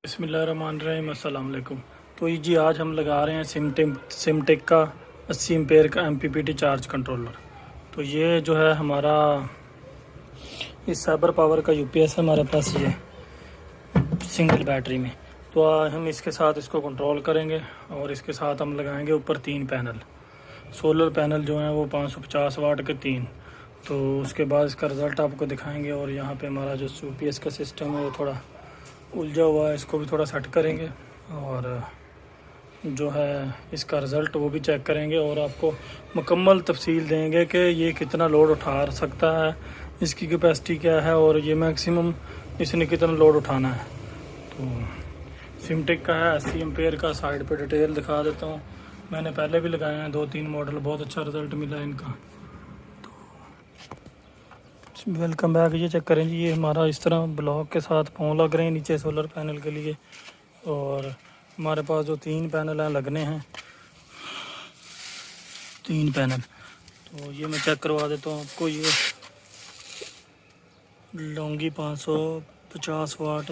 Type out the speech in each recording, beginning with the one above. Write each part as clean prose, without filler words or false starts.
बिस्मिल्लाहिर्रहमानिर्रहीम, अस्सलाम वालेकुम। तो ये जी आज हम लगा रहे हैं सिमटेक का 80 एम्पेयर का MPPT चार्ज कंट्रोलर। तो ये जो है हमारा इस साइबर पावर का UPS है हमारे पास, ये सिंगल बैटरी में। तो हम इसके साथ इसको कंट्रोल करेंगे और इसके साथ हम लगाएंगे ऊपर 3 पैनल, सोलर पैनल जो हैं वो 550 वाट के 3। तो उसके बाद इसका रिज़ल्ट आपको दिखाएंगे। और यहाँ पे हमारा जो UPS का सिस्टम है वो थोड़ा उलझा हुआ है, इसको भी थोड़ा सेट करेंगे और जो है इसका रिज़ल्ट वो भी चेक करेंगे और आपको मुकम्मल तफसील देंगे कि ये कितना लोड उठा सकता है, इसकी कैपेसिटी क्या है और ये मैक्सिमम इसने कितना लोड उठाना है। तो सिमटेक का है 80 एम्पेयर का। साइड पे डिटेल दिखा देता हूँ, मैंने पहले भी लगाए हैं 2-3 मॉडल, बहुत अच्छा रिज़ल्ट मिला है इनका। Welcome back. ये चेक करें जी, ये हमारा इस तरह ब्लॉक के साथ पाँव लग रहे हैं नीचे सोलर पैनल के लिए। और हमारे पास जो 3 पैनल हैं लगने हैं, 3 पैनल। तो ये मैं चेक करवा देता हूँ आपको। ये लॉन्गी 550 वाट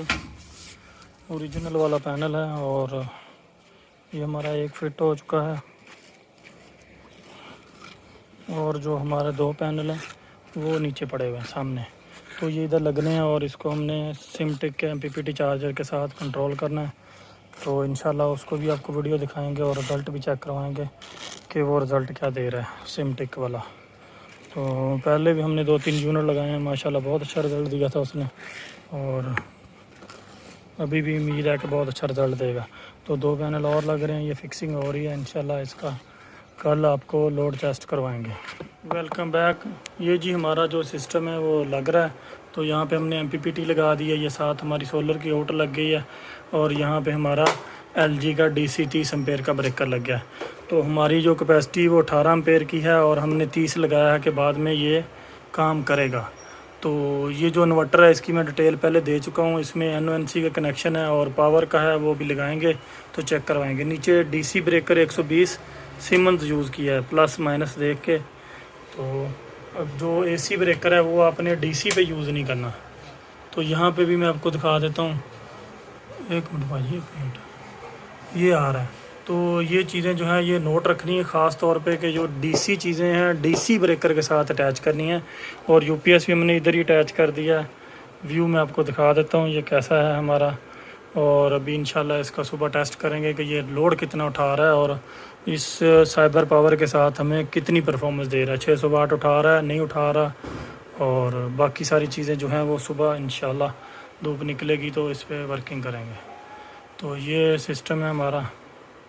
ओरिजिनल वाला पैनल है और ये हमारा एक फिट हो चुका है। और जो हमारे 2 पैनल हैं वो नीचे पड़े हुए हैं सामने। तो ये इधर लगने हैं और इसको हमने सिमटेक के MPPT चार्जर के साथ कंट्रोल करना है। तो इंशाल्लाह उसको भी आपको वीडियो दिखाएंगे और रिज़ल्ट भी चेक करवाएंगे कि वो रिज़ल्ट क्या दे रहा है सिमटेक वाला। तो पहले भी हमने 2-3 यूनिट लगाए हैं, माशाल्लाह बहुत अच्छा रिज़ल्ट दिया था उसने और अभी भी उम्मीद है कि बहुत अच्छा रिज़ल्ट देगा। तो 2 पैनल और लग रहे हैं, ये फिक्सिंग हो रही है। इंशाल्लाह इसका कल आपको लोड टेस्ट करवाएंगे। Welcome back. ये जी हमारा जो सिस्टम है वो लग रहा है। तो यहाँ पे हमने MPPT लगा दी है, ये साथ हमारी सोलर की आउट लग गई है और यहाँ पे हमारा LG का DC 30 एम्पेयर का ब्रेकर लग गया है। तो हमारी जो कैपेसिटी वो 18 एम्पेयर की है और हमने 30 लगाया है कि बाद में ये काम करेगा। तो ये जो इन्वर्टर है इसकी मैं डिटेल पहले दे चुका हूँ, इसमें NONC का कनेक्शन है और पावर का है वो भी लगाएंगे तो चेक करवाएंगे। नीचे DC ब्रेकर 120 सीमेंस यूज़ किया है, प्लस माइनस देख के। तो अब जो AC ब्रेकर है वो आपने DC पे यूज़ नहीं करना। तो यहाँ पे भी मैं आपको दिखा देता हूँ, 1 मिनट भाई, 1 मिनट, ये आ रहा है। तो ये चीज़ें जो हैं ये नोट रखनी है ख़ास तौर पे कि जो DC चीज़ें हैं DC ब्रेकर के साथ अटैच करनी है। और UPS भी हमने इधर ही अटैच कर दिया है। व्यू मैं आपको दिखा देता हूँ ये कैसा है हमारा। और अभी इंशाल्लाह इसका सुबह टेस्ट करेंगे कि ये लोड कितना उठा रहा है और इस साइबर पावर के साथ हमें कितनी परफॉर्मेंस दे रहा है, 600 वाट उठा रहा है, नहीं उठा रहा। और बाकी सारी चीज़ें जो हैं वो सुबह इंशाल्लाह धूप निकलेगी तो इस पर वर्किंग करेंगे। तो ये सिस्टम है हमारा।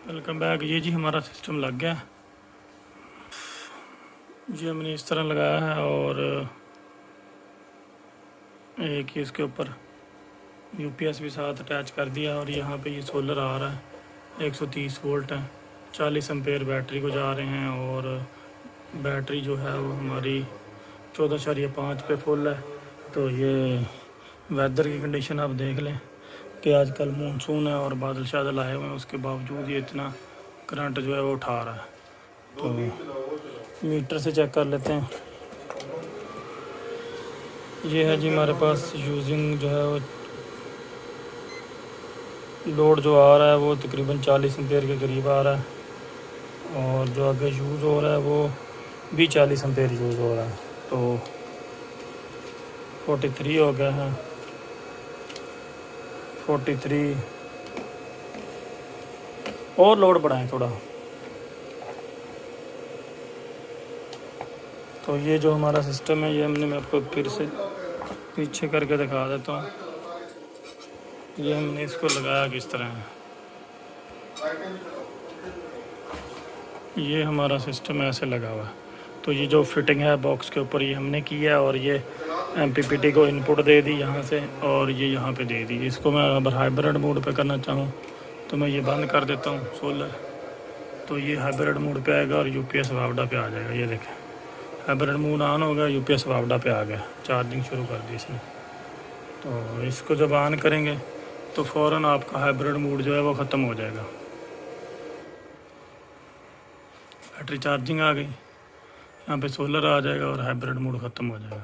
Welcome back. ये जी हमारा सिस्टम लग गया, ये हमने इस तरह लगाया है और एक ही इसके ऊपर UPS भी साथ अटैच कर दिया। और यहाँ पे ये सोलर आ रहा है, 130 वोल्ट है, 40 एम्पेयर बैटरी को जा रहे हैं। और बैटरी जो है वो हमारी 14.5 पे फुल है। तो ये वेदर की कंडीशन आप देख लें कि आजकल मानसून है और बादल शादल आए हुए हैं, उसके बावजूद ये इतना करंट जो है वो उठा रहा है। तो मीटर से चेक कर लेते हैं। ये है जी हमारे पास यूजिंग जो है वो लोड जो आ रहा है वो तकरीबन 40 एम्पेयर के करीब आ रहा है और जो आगे यूज़ हो रहा है वो भी 40 एम्पेयर यूज़ हो रहा है। तो 43 हो गया है, 43 और लोड बढ़ाएं थोड़ा। तो ये जो हमारा सिस्टम है ये मैं आपको फिर से पीछे करके दिखा देता हूँ। ये हमने इसको लगाया किस तरह है, ये हमारा सिस्टम ऐसे लगा हुआ है। तो ये जो फिटिंग है बॉक्स के ऊपर ये हमने किया है और ये MPPT को इनपुट दे दी यहाँ से और ये यहाँ पे दे दी। इसको मैं अगर हाइब्रिड मोड पे करना चाहूँ तो मैं ये बंद कर देता हूँ सोलर, तो ये हाइब्रिड मोड पे आएगा और UPS वापडा पे आ जाएगा। ये देखें हाइब्रिड मोड ऑन हो गया, UPS वापडा पे आ गया, चार्जिंग शुरू कर दी इसने। तो इसको जब ऑन करेंगे तो फ़ौरन आपका हाइब्रिड मोड जो है वो ख़त्म हो जाएगा। बैटरी चार्जिंग आ गई, यहाँ पे सोलर आ जाएगा और हाइब्रिड मोड ख़त्म हो जाएगा।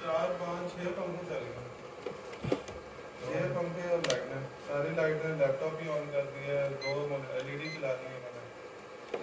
4 5 6 पंखे चल गए, 6 पंखे और लाइटें, सारी लाइटें, लैपटॉप भी ऑन कर दिया है, 2 LED चला दी है मैंने।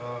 हाँ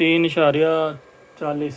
3.40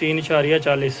3.40.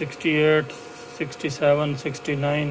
68 67 69،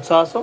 700